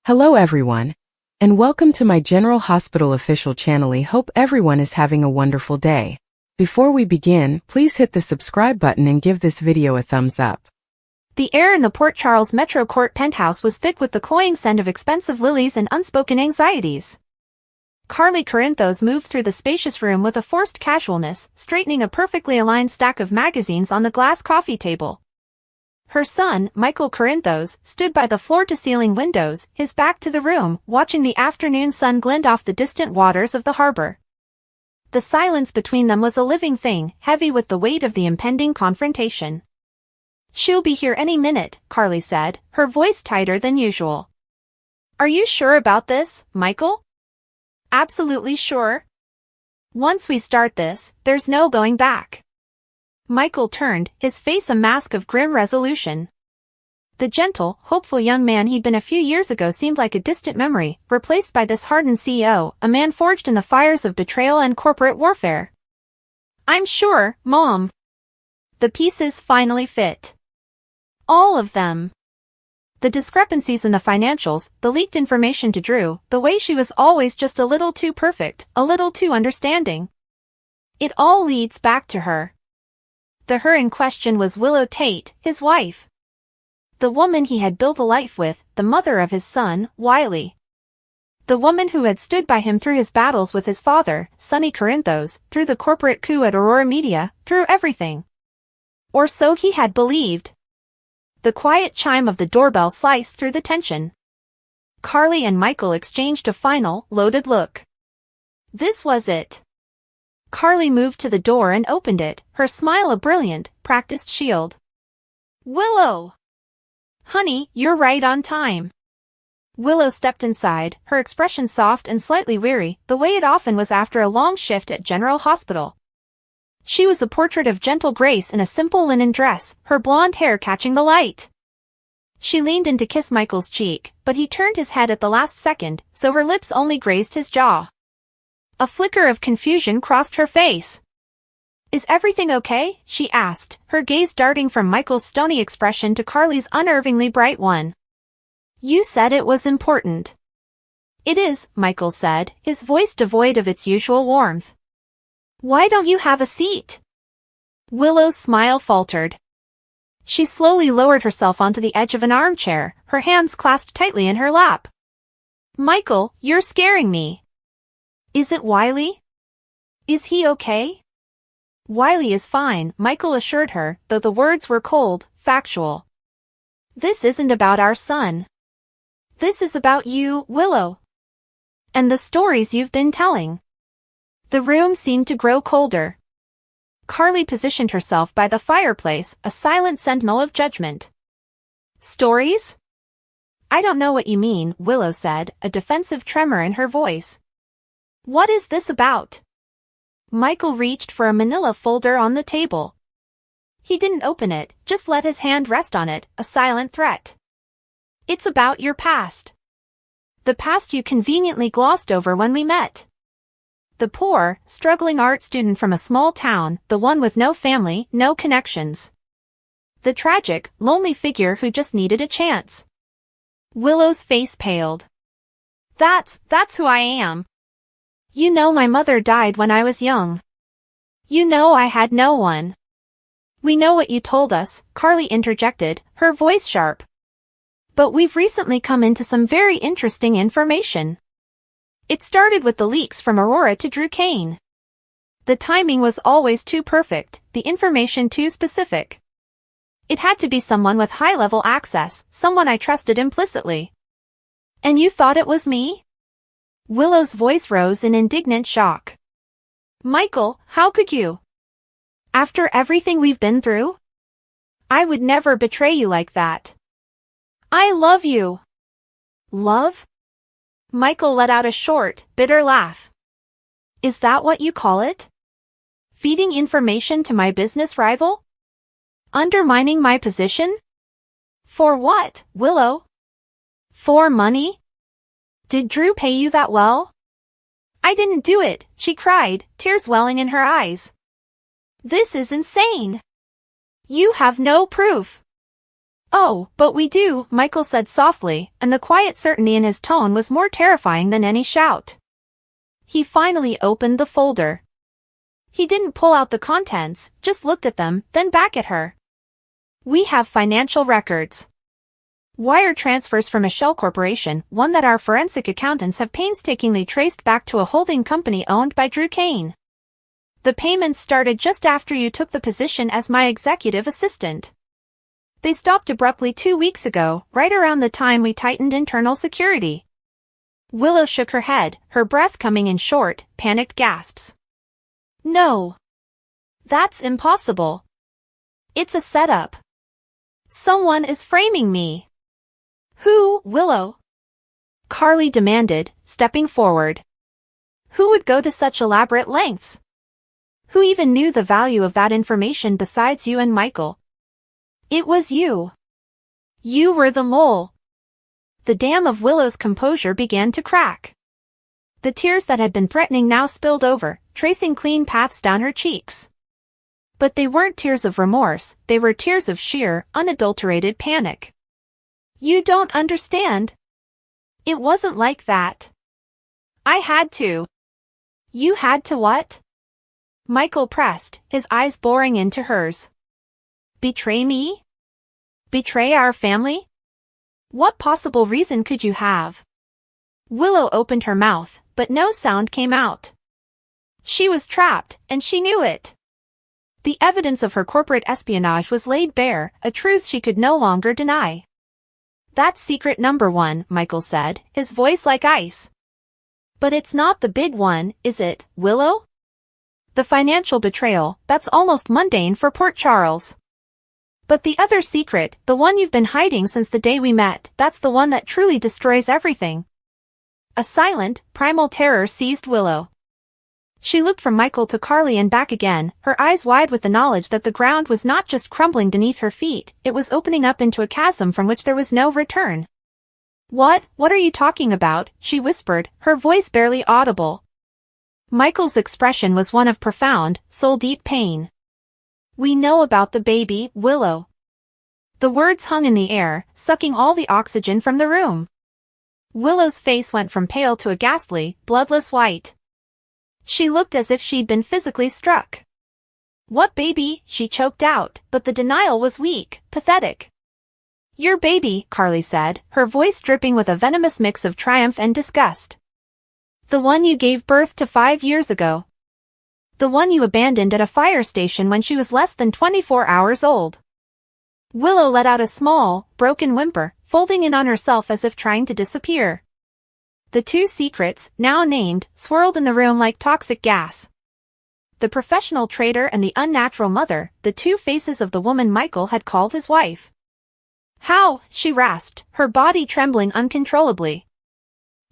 Hello everyone, and welcome to my General Hospital official channel. I hope everyone is having a wonderful day. Before we begin, please hit the subscribe button and give this video a thumbs up. The air in the Port Charles Metro Court penthouse was thick with the cloying scent of expensive lilies and unspoken anxieties. Carly Corinthos moved through the spacious room with a forced casualness, straightening a perfectly aligned stack of magazines on the glass coffee table. Her son, Michael Corinthos, stood by the floor-to-ceiling windows, his back to the room, watching the afternoon sun glint off the distant waters of the harbor. The silence between them was a living thing, heavy with the weight of the impending confrontation. "She'll be here any minute," Carly said, her voice tighter than usual. "Are you sure about this, Michael?" "Absolutely sure. Once we start this, there's no going back." Michael turned, his face a mask of grim resolution. The gentle, hopeful young man he'd been a few years ago seemed like a distant memory, replaced by this hardened CEO, a man forged in the fires of betrayal and corporate warfare. "I'm sure, Mom. The pieces finally fit. All of them. The discrepancies in the financials, the leaked information to Drew, the way she was always just a little too perfect, a little too understanding. It all leads back to her." The her in question was Willow Tate, his wife. The woman he had built a life with, the mother of his son, Wiley. The woman who had stood by him through his battles with his father, Sonny Corinthos, through the corporate coup at Aurora Media, through everything. Or so he had believed. The quiet chime of the doorbell sliced through the tension. Carly and Michael exchanged a final, loaded look. This was it. Carly moved to the door and opened it, her smile a brilliant, practiced shield. "Willow! Honey, you're right on time." Willow stepped inside, her expression soft and slightly weary, the way it often was after a long shift at General Hospital. She was a portrait of gentle grace in a simple linen dress, her blonde hair catching the light. She leaned in to kiss Michael's cheek, but he turned his head at the last second, so her lips only grazed his jaw. A flicker of confusion crossed her face. "Is everything okay?" she asked, her gaze darting from Michael's stony expression to Carly's unnervingly bright one. "You said it was important." "It is," Michael said, his voice devoid of its usual warmth. "Why don't you have a seat?" Willow's smile faltered. She slowly lowered herself onto the edge of an armchair, her hands clasped tightly in her lap. "Michael, you're scaring me." "Is it Wiley? Is he okay?" "Wiley is fine," Michael assured her, though the words were cold, factual. "This isn't about our son. This is about you, Willow. And the stories you've been telling." The room seemed to grow colder. Carly positioned herself by the fireplace, a silent sentinel of judgment. "Stories?" "I don't know what you mean," Willow said, a defensive tremor in her voice. "What is this about?" Michael reached for a manila folder on the table. He didn't open it, just let his hand rest on it, a silent threat. "It's about your past. The past you conveniently glossed over when we met. The poor, struggling art student from a small town, the one with no family, no connections. The tragic, lonely figure who just needed a chance." Willow's face paled. That's who I am. You know my mother died when I was young. You know I had no one." "We know what you told us," Carly interjected, her voice sharp. "But we've recently come into some very interesting information. It started with the leaks from Aurora to Drew Kane. The timing was always too perfect, the information too specific. It had to be someone with high-level access, someone I trusted implicitly." "And you thought it was me?" Willow's voice rose in indignant shock. "Michael, how could you? After everything we've been through? I would never betray you like that. I love you." "Love?" Michael let out a short, bitter laugh. "Is that what you call it? Feeding information to my business rival? Undermining my position? For what, Willow? For money? Did Drew pay you that well?" "I didn't do it," she cried, tears welling in her eyes. "This is insane. You have no proof." "Oh, but we do," Michael said softly, and the quiet certainty in his tone was more terrifying than any shout. He finally opened the folder. He didn't pull out the contents, just looked at them, then back at her. "We have financial records. Wire transfers from a shell corporation, one that our forensic accountants have painstakingly traced back to a holding company owned by Drew Kane. The payments started just after you took the position as my executive assistant. They stopped abruptly 2 weeks ago, right around the time we tightened internal security." Willow shook her head, her breath coming in short, panicked gasps. "No. That's impossible. It's a setup. Someone is framing me." "Who, Willow?" Carly demanded, stepping forward. "Who would go to such elaborate lengths? Who even knew the value of that information besides you and Michael?" "It was you. You were the mole." The dam of Willow's composure began to crack. The tears that had been threatening now spilled over, tracing clean paths down her cheeks. But they weren't tears of remorse, they were tears of sheer, unadulterated panic. "You don't understand. It wasn't like that. I had to." "You had to what?" Michael pressed, his eyes boring into hers. "Betray me? Betray our family? What possible reason could you have?" Willow opened her mouth, but no sound came out. She was trapped, and she knew it. The evidence of her corporate espionage was laid bare, a truth she could no longer deny. "That's secret number 1, Michael said, his voice like ice. "But it's not the big one, is it, Willow? The financial betrayal, that's almost mundane for Port Charles. But the other secret, the one you've been hiding since the day we met, that's the one that truly destroys everything." A silent, primal terror seized Willow. She looked from Michael to Carly and back again, her eyes wide with the knowledge that the ground was not just crumbling beneath her feet, it was opening up into a chasm from which there was no return. What are you talking about?" she whispered, her voice barely audible. Michael's expression was one of profound, soul-deep pain. "We know about the baby, Willow." The words hung in the air, sucking all the oxygen from the room. Willow's face went from pale to a ghastly, bloodless white. She looked as if she'd been physically struck. "What baby?" she choked out, but the denial was weak, pathetic. "Your baby," Carly said, her voice dripping with a venomous mix of triumph and disgust. "The one you gave birth to 5 years ago. The one you abandoned at a fire station when she was less than 24 hours old." Willow let out a small, broken whimper, folding in on herself as if trying to disappear. The two secrets, now named, swirled in the room like toxic gas. The professional traitor and the unnatural mother, the two faces of the woman Michael had called his wife. "How?" she rasped, her body trembling uncontrollably.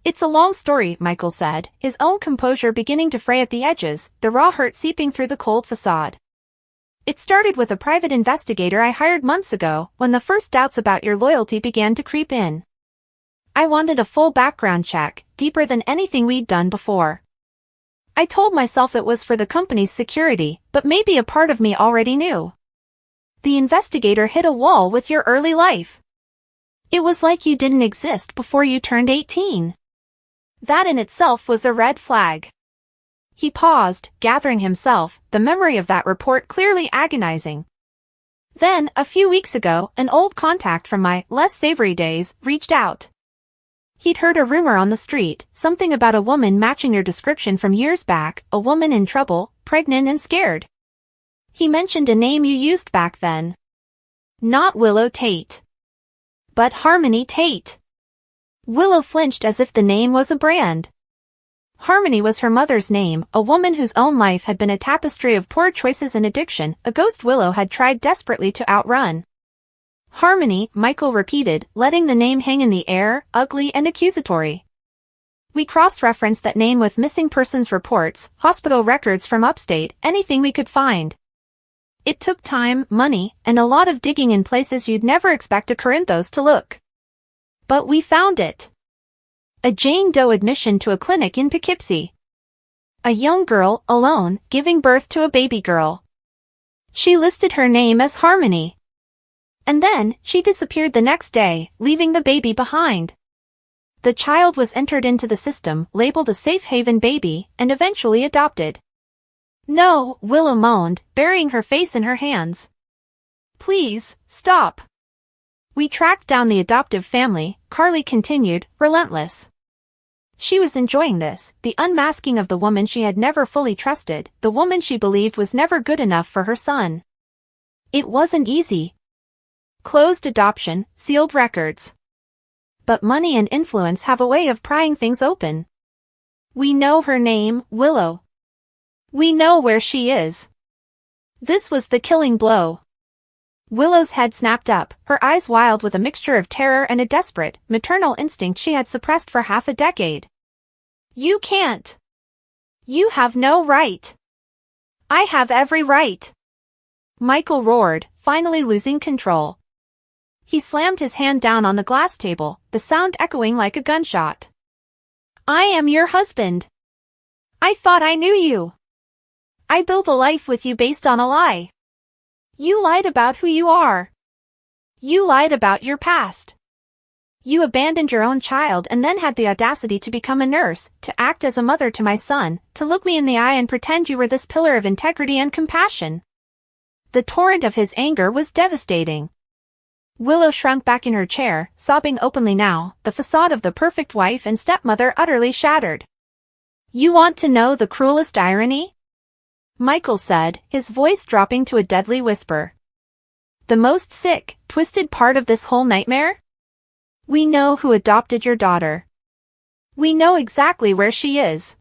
"It's a long story," Michael said, his own composure beginning to fray at the edges, the raw hurt seeping through the cold facade. "It started with a private investigator I hired months ago, when the first doubts about your loyalty began to creep in. I wanted a full background check, deeper than anything we'd done before. I told myself it was for the company's security, but maybe a part of me already knew. The investigator hit a wall with your early life. It was like you didn't exist before you turned 18. That in itself was a red flag." He paused, gathering himself, the memory of that report clearly agonizing. "Then, a few weeks ago, an old contact from my less savory days reached out. He'd heard a rumor on the street, something about a woman matching your description from years back, a woman in trouble, pregnant and scared. He mentioned a name you used back then. Not Willow Tate, but Harmony Tate." Willow flinched as if the name was a brand. Harmony was her mother's name, a woman whose own life had been a tapestry of poor choices and addiction, a ghost Willow had tried desperately to outrun. "Harmony," Michael repeated, letting the name hang in the air, ugly and accusatory. "We cross-referenced that name with missing persons reports, hospital records from upstate, anything we could find. It took time, money, and a lot of digging in places you'd never expect a Corinthos to look. But we found it. A Jane Doe admission to a clinic in Poughkeepsie. A young girl, alone, giving birth to a baby girl. She listed her name as Harmony. And then, she disappeared the next day, leaving the baby behind. The child was entered into the system, labeled a safe haven baby, and eventually adopted. No, Willow moaned, burying her face in her hands. Please, stop. We tracked down the adoptive family, Carly continued, relentless. She was enjoying this, the unmasking of the woman she had never fully trusted, the woman she believed was never good enough for her son. It wasn't easy. Closed adoption, sealed records. But money and influence have a way of prying things open. We know her name, Willow. We know where she is. This was the killing blow. Willow's head snapped up, her eyes wild with a mixture of terror and a desperate, maternal instinct she had suppressed for half a decade. You can't. You have no right. I have every right. Michael roared, finally losing control. He slammed his hand down on the glass table, the sound echoing like a gunshot. I am your husband. I thought I knew you. I built a life with you based on a lie. You lied about who you are. You lied about your past. You abandoned your own child and then had the audacity to become a nurse, to act as a mother to my son, to look me in the eye and pretend you were this pillar of integrity and compassion. The torrent of his anger was devastating. Willow shrunk back in her chair, sobbing openly now, the facade of the perfect wife and stepmother utterly shattered. You want to know the cruelest irony? Michael said, his voice dropping to a deadly whisper. The most sick, twisted part of this whole nightmare? We know who adopted your daughter. We know exactly where she is.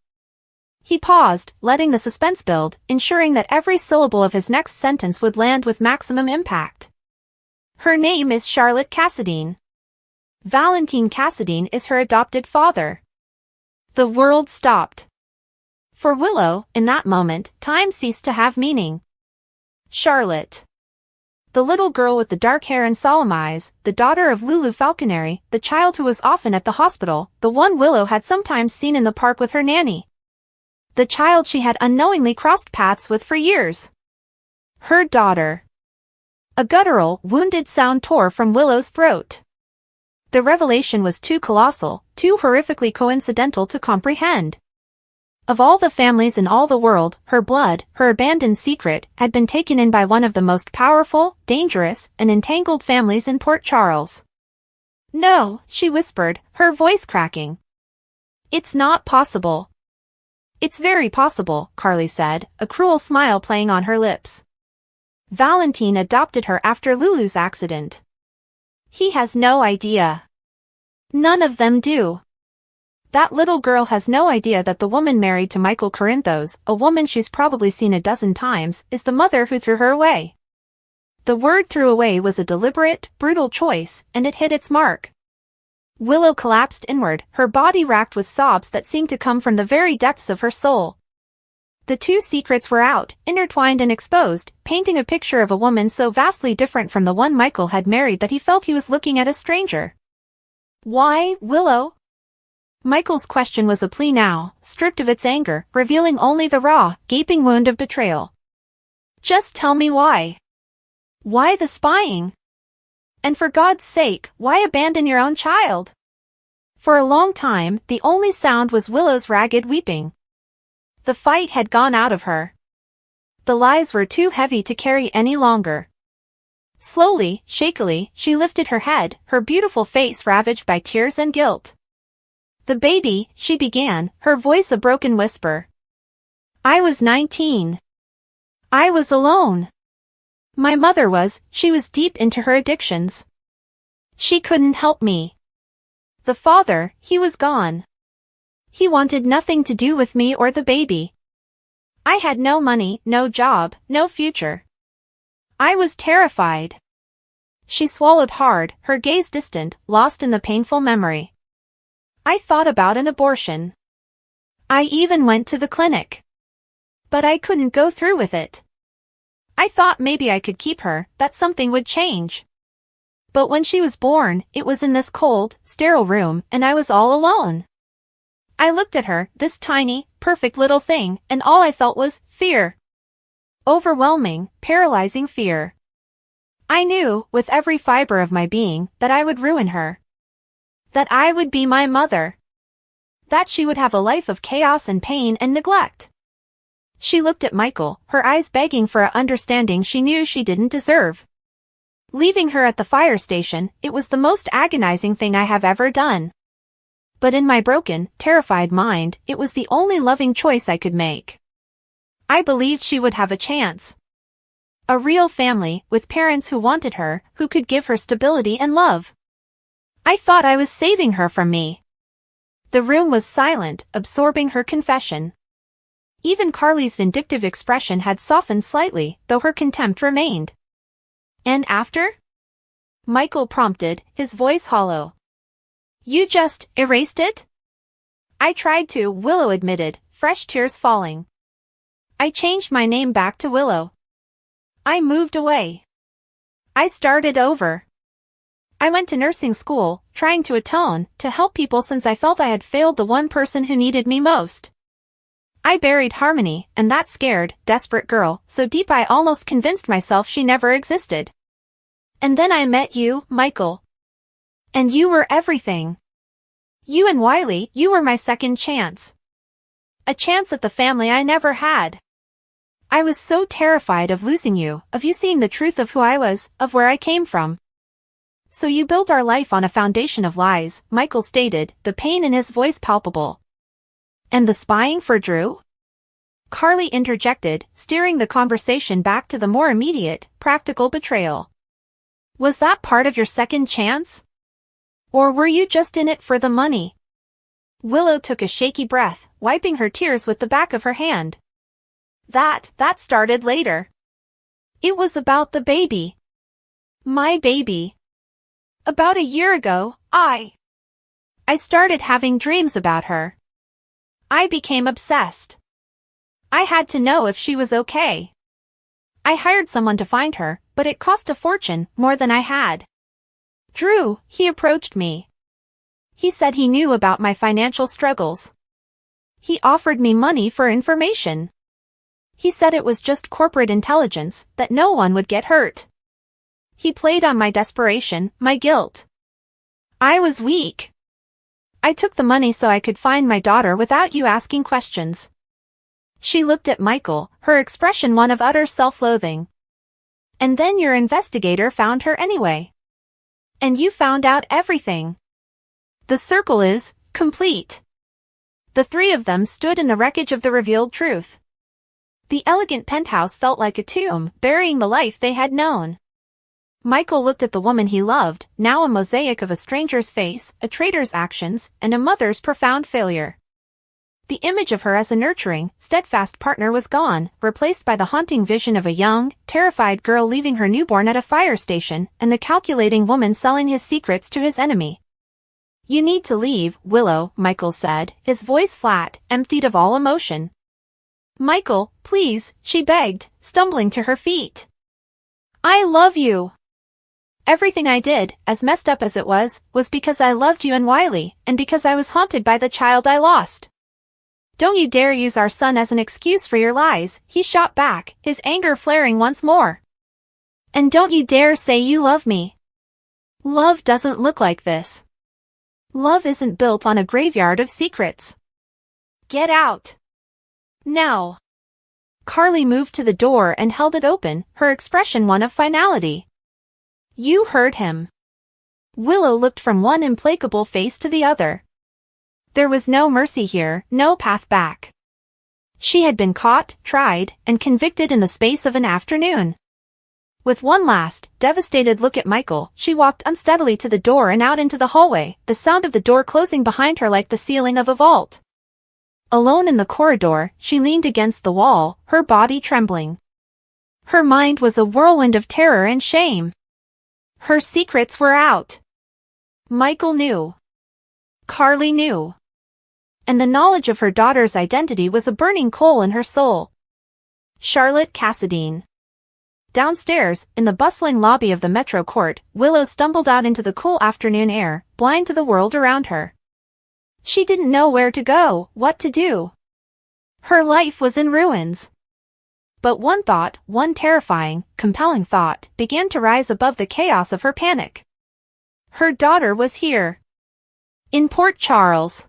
He paused, letting the suspense build, ensuring that every syllable of his next sentence would land with maximum impact. Her name is Charlotte Cassadine. Valentine Cassadine is her adopted father. The world stopped. For Willow, in that moment, time ceased to have meaning. Charlotte. The little girl with the dark hair and solemn eyes, the daughter of Lulu Falconeri, the child who was often at the hospital, the one Willow had sometimes seen in the park with her nanny. The child she had unknowingly crossed paths with for years. Her daughter. A guttural, wounded sound tore from Willow's throat. The revelation was too colossal, too horrifically coincidental to comprehend. Of all the families in all the world, her blood, her abandoned secret, had been taken in by one of the most powerful, dangerous, and entangled families in Port Charles. No, she whispered, her voice cracking. It's not possible. It's very possible, Carly said, a cruel smile playing on her lips. Valentine adopted her after Lulu's accident. He has no idea. None of them do. That little girl has no idea that the woman married to Michael Corinthos, a woman she's probably seen a dozen times, is the mother who threw her away. The word threw away was a deliberate, brutal choice, and it hit its mark. Willow collapsed inward, her body racked with sobs that seemed to come from the very depths of her soul. The two secrets were out, intertwined and exposed, painting a picture of a woman so vastly different from the one Michael had married that he felt he was looking at a stranger. Why, Willow? Michael's question was a plea now, stripped of its anger, revealing only the raw, gaping wound of betrayal. Just tell me why. Why the spying? And for God's sake, why abandon your own child? For a long time, the only sound was Willow's ragged weeping. The fight had gone out of her. The lies were too heavy to carry any longer. Slowly, shakily, she lifted her head, her beautiful face ravaged by tears and guilt. The baby, she began, her voice a broken whisper. I was 19. I was alone. My mother was, she was deep into her addictions. She couldn't help me. The father, he was gone. He wanted nothing to do with me or the baby. I had no money, no job, no future. I was terrified. She swallowed hard, her gaze distant, lost in the painful memory. I thought about an abortion. I even went to the clinic. But I couldn't go through with it. I thought maybe I could keep her, that something would change. But when she was born, it was in this cold, sterile room, and I was all alone. I looked at her, this tiny, perfect little thing, and all I felt was fear. Overwhelming, paralyzing fear. I knew, with every fiber of my being, that I would ruin her. That I would be my mother. That she would have a life of chaos and pain and neglect. She looked at Michael, her eyes begging for an understanding she knew she didn't deserve. Leaving her at the fire station, it was the most agonizing thing I have ever done. But in my broken, terrified mind, it was the only loving choice I could make. I believed she would have a chance. A real family, with parents who wanted her, who could give her stability and love. I thought I was saving her from me. The room was silent, absorbing her confession. Even Carly's vindictive expression had softened slightly, though her contempt remained. And after? Michael prompted, his voice hollow. You just erased it? I tried to, Willow admitted, fresh tears falling. I changed my name back to Willow. I moved away. I started over. I went to nursing school, trying to atone, to help people since I felt I had failed the one person who needed me most. I buried Harmony, and that scared, desperate girl, so deep I almost convinced myself she never existed. And then I met you, Michael. And you were everything. You and Wiley, you were my second chance. A chance at the family I never had. I was so terrified of losing you, of you seeing the truth of who I was, of where I came from. So you built our life on a foundation of lies, Michael stated, the pain in his voice palpable. And the spying for Drew? Carly interjected, steering the conversation back to the more immediate, practical betrayal. Was that part of your second chance? Or were you just in it for the money? Willow took a shaky breath, wiping her tears with the back of her hand. That started later. It was about the baby. My baby. About a year ago, I started having dreams about her. I became obsessed. I had to know if she was okay. I hired someone to find her, but it cost a fortune, more than I had. Drew, he approached me. He said he knew about my financial struggles. He offered me money for information. He said it was just corporate intelligence, that no one would get hurt. He played on my desperation, my guilt. I was weak. I took the money so I could find my daughter without you asking questions. She looked at Michael, her expression one of utter self-loathing. And then your investigator found her anyway. And you found out everything. The circle is complete. The three of them stood in the wreckage of the revealed truth. The elegant penthouse felt like a tomb, burying the life they had known. Michael looked at the woman he loved, now a mosaic of a stranger's face, a traitor's actions, and a mother's profound failure. The image of her as a nurturing, steadfast partner was gone, replaced by the haunting vision of a young, terrified girl leaving her newborn at a fire station, and the calculating woman selling his secrets to his enemy. You need to leave, Willow, Michael said, his voice flat, emptied of all emotion. Michael, please, she begged, stumbling to her feet. I love you. Everything I did, as messed up as it was because I loved you and Wiley, and because I was haunted by the child I lost. Don't you dare use our son as an excuse for your lies, he shot back, his anger flaring once more. And don't you dare say you love me. Love doesn't look like this. Love isn't built on a graveyard of secrets. Get out. Now. Carly moved to the door and held it open, her expression one of finality. You heard him. Willow looked from one implacable face to the other. There was no mercy here, no path back. She had been caught, tried, and convicted in the space of an afternoon. With one last, devastated look at Michael, she walked unsteadily to the door and out into the hallway, the sound of the door closing behind her like the ceiling of a vault. Alone in the corridor, she leaned against the wall, her body trembling. Her mind was a whirlwind of terror and shame. Her secrets were out. Michael knew. Carly knew. And the knowledge of her daughter's identity was a burning coal in her soul. Charlotte Cassadine. Downstairs, in the bustling lobby of the Metro Court, Willow stumbled out into the cool afternoon air, blind to the world around her. She didn't know where to go, what to do. Her life was in ruins. But one thought, one terrifying, compelling thought, began to rise above the chaos of her panic. Her daughter was here. In Port Charles.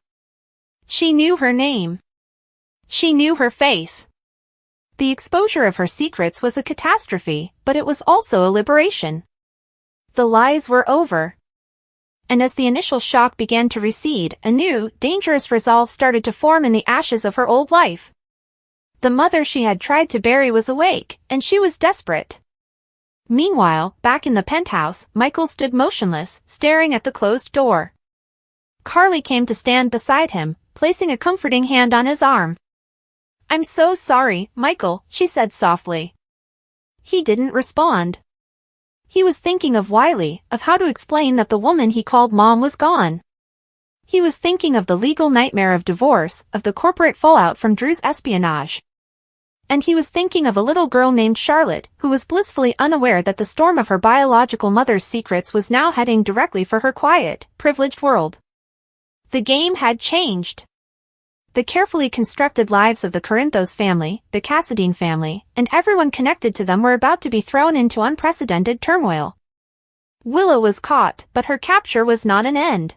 She knew her name. She knew her face. The exposure of her secrets was a catastrophe, but it was also a liberation. The lies were over. And as the initial shock began to recede, a new, dangerous resolve started to form in the ashes of her old life. The mother she had tried to bury was awake, and she was desperate. Meanwhile, back in the penthouse, Michael stood motionless, staring at the closed door. Carly came to stand beside him, placing a comforting hand on his arm. "I'm so sorry, Michael," she said softly. He didn't respond. He was thinking of Wiley, of how to explain that the woman he called Mom was gone. He was thinking of the legal nightmare of divorce, of the corporate fallout from Drew's espionage. And he was thinking of a little girl named Charlotte, who was blissfully unaware that the storm of her biological mother's secrets was now heading directly for her quiet, privileged world. The game had changed. The carefully constructed lives of the Corinthos family, the Cassadine family, and everyone connected to them were about to be thrown into unprecedented turmoil. Willow was caught, but her capture was not an end.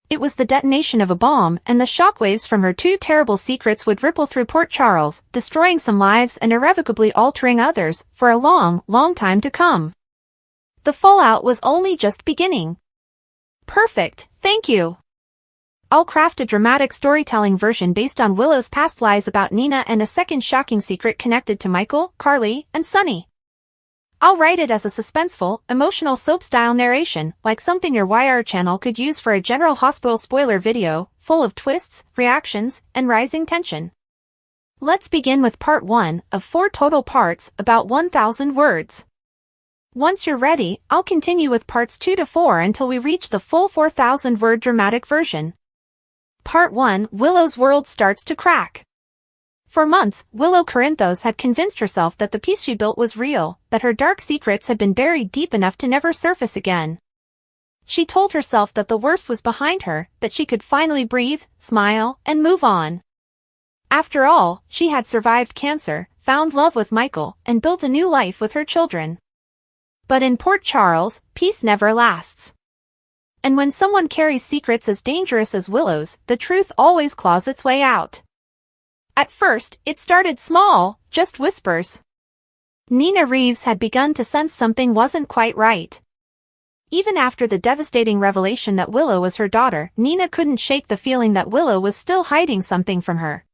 It was the detonation of a bomb, and the shockwaves from her two terrible secrets would ripple through Port Charles, destroying some lives and irrevocably altering others, for a long, long time to come. The fallout was only just beginning. Perfect, thank you. I'll craft a dramatic storytelling version based on Willow's past lies about Nina and a second shocking secret connected to Michael, Carly, and Sunny. I'll write it as a suspenseful, emotional soap-style narration, like something your YR channel could use for a General Hospital spoiler video, full of twists, reactions, and rising tension. Let's begin with part 1 of 4 total parts, about 1,000 words. Once you're ready, I'll continue with parts 2 to 4 until we reach the full 4,000-word dramatic version. Part 1, Willow's world starts to crack. For months, Willow Corinthos had convinced herself that the peace she built was real, that her dark secrets had been buried deep enough to never surface again. She told herself that the worst was behind her, that she could finally breathe, smile, and move on. After all, she had survived cancer, found love with Michael, and built a new life with her children. But in Port Charles, peace never lasts. And when someone carries secrets as dangerous as Willow's, the truth always claws its way out. At first, it started small, just whispers. Nina Reeves had begun to sense something wasn't quite right. Even after the devastating revelation that Willow was her daughter, Nina couldn't shake the feeling that Willow was still hiding something from her.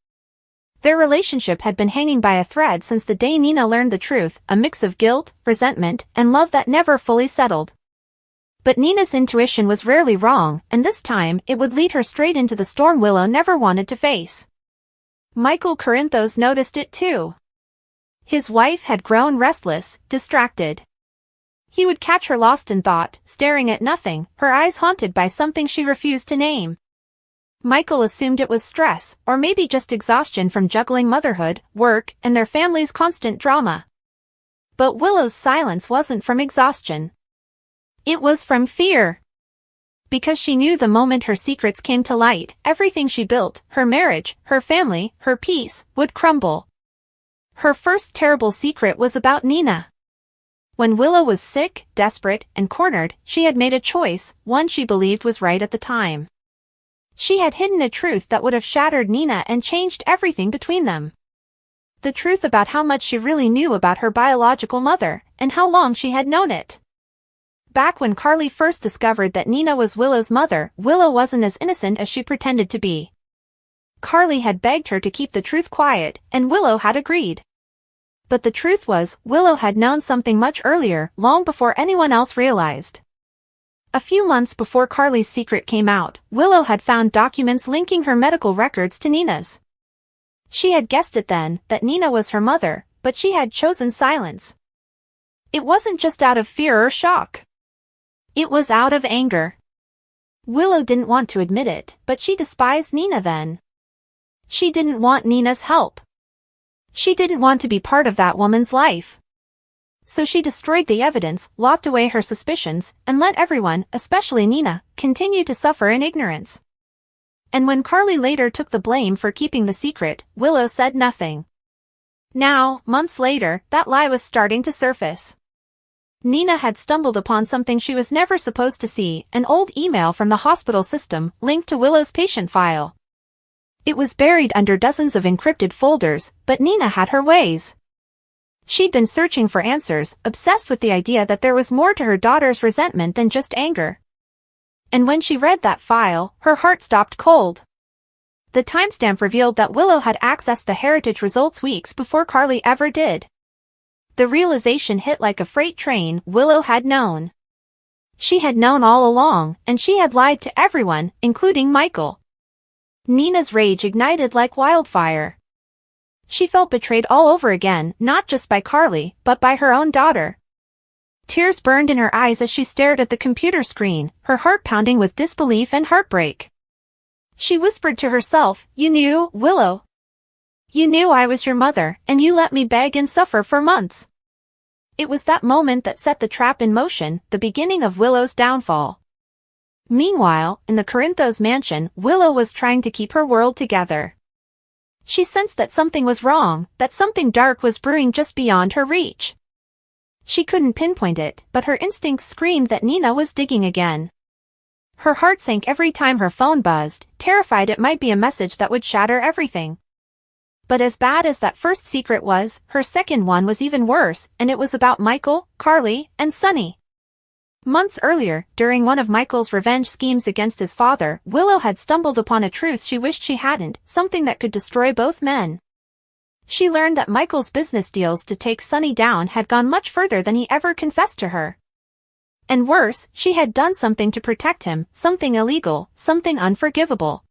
Their relationship had been hanging by a thread since the day Nina learned the truth, a mix of guilt, resentment, and love that never fully settled. But Nina's intuition was rarely wrong, and this time, it would lead her straight into the storm Willow never wanted to face. Michael Corinthos noticed it too. His wife had grown restless, distracted. He would catch her lost in thought, staring at nothing, her eyes haunted by something she refused to name. Michael assumed it was stress, or maybe just exhaustion from juggling motherhood, work, and their family's constant drama. But Willow's silence wasn't from exhaustion. It was from fear. Because she knew the moment her secrets came to light, everything she built, her marriage, her family, her peace, would crumble. Her first terrible secret was about Nina. When Willow was sick, desperate, and cornered, she had made a choice, one she believed was right at the time. She had hidden a truth that would have shattered Nina and changed everything between them. The truth about how much she really knew about her biological mother, and how long she had known it. Back when Carly first discovered that Nina was Willow's mother, Willow wasn't as innocent as she pretended to be. Carly had begged her to keep the truth quiet, and Willow had agreed. But the truth was, Willow had known something much earlier, long before anyone else realized. A few months before Carly's secret came out, Willow had found documents linking her medical records to Nina's. She had guessed it then, that Nina was her mother, but she had chosen silence. It wasn't just out of fear or shock. It was out of anger. Willow didn't want to admit it, but she despised Nina then. She didn't want Nina's help. She didn't want to be part of that woman's life. So she destroyed the evidence, locked away her suspicions, and let everyone, especially Nina, continue to suffer in ignorance. And when Carly later took the blame for keeping the secret, Willow said nothing. Now, months later, that lie was starting to surface. Nina had stumbled upon something she was never supposed to see, an old email from the hospital system linked to Willow's patient file. It was buried under dozens of encrypted folders, but Nina had her ways. She'd been searching for answers, obsessed with the idea that there was more to her daughter's resentment than just anger. And when she read that file, her heart stopped cold. The timestamp revealed that Willow had accessed the heritage results weeks before Carly ever did. The realization hit like a freight train. Willow had known. She had known all along, and she had lied to everyone, including Michael. Nina's rage ignited like wildfire. She felt betrayed all over again, not just by Carly, but by her own daughter. Tears burned in her eyes as she stared at the computer screen, her heart pounding with disbelief and heartbreak. She whispered to herself, "You knew, Willow. You knew I was your mother, and you let me beg and suffer for months." It was that moment that set the trap in motion, the beginning of Willow's downfall. Meanwhile, in the Corinthos mansion, Willow was trying to keep her world together. She sensed that something was wrong, that something dark was brewing just beyond her reach. She couldn't pinpoint it, but her instincts screamed that Nina was digging again. Her heart sank every time her phone buzzed, terrified it might be a message that would shatter everything. But as bad as that first secret was, her second one was even worse, and it was about Michael, Carly, and Sonny. Months earlier, during one of Michael's revenge schemes against his father, Willow had stumbled upon a truth she wished she hadn't, something that could destroy both men. She learned that Michael's business deals to take Sonny down had gone much further than he ever confessed to her. And worse, she had done something to protect him, something illegal, something unforgivable.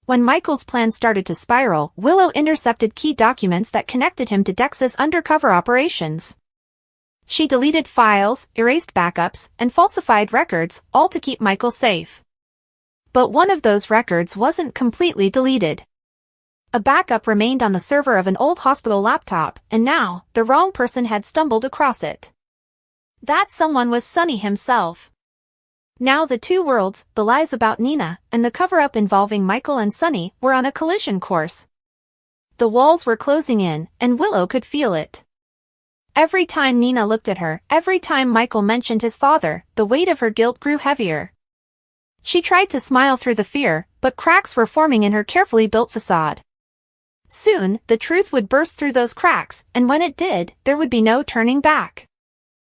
When Michael's plan started to spiral, Willow intercepted key documents that connected him to Dex's undercover operations. She deleted files, erased backups, and falsified records, all to keep Michael safe. But one of those records wasn't completely deleted. A backup remained on the server of an old hospital laptop, and now, the wrong person had stumbled across it. That someone was Sonny himself. Now the two worlds, the lies about Nina, and the cover-up involving Michael and Sonny, were on a collision course. The walls were closing in, and Willow could feel it. Every time Nina looked at her, every time Michael mentioned his father, the weight of her guilt grew heavier. She tried to smile through the fear, but cracks were forming in her carefully built facade. Soon, the truth would burst through those cracks, and when it did, there would be no turning back.